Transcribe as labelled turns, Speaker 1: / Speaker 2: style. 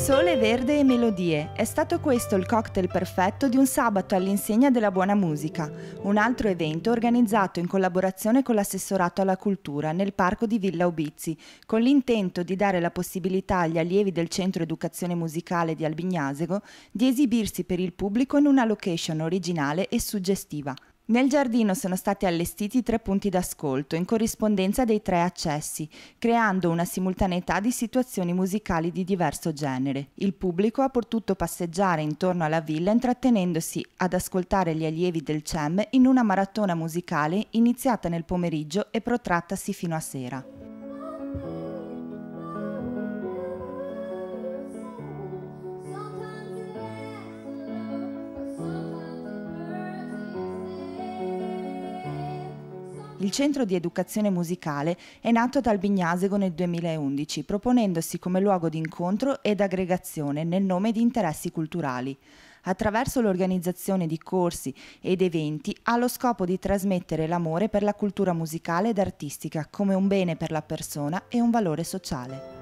Speaker 1: Sole, verde e melodie. È stato questo il cocktail perfetto di un sabato all'insegna della buona musica, un altro evento organizzato in collaborazione con l'Assessorato alla Cultura nel parco di Villa Ubizzi, con l'intento di dare la possibilità agli allievi del Centro Educazione Musicale di Albignasego di esibirsi per il pubblico in una location originale e suggestiva. Nel giardino sono stati allestiti 3 punti d'ascolto in corrispondenza dei 3 accessi, creando una simultaneità di situazioni musicali di diverso genere. Il pubblico ha potuto passeggiare intorno alla villa intrattenendosi ad ascoltare gli allievi del CEM in una maratona musicale iniziata nel pomeriggio e protrattasi fino a sera. Il centro di educazione musicale è nato ad Albignasego nel 2011, proponendosi come luogo di incontro ed aggregazione nel nome di interessi culturali. Attraverso l'organizzazione di corsi ed eventi ha lo scopo di trasmettere l'amore per la cultura musicale ed artistica come un bene per la persona e un valore sociale.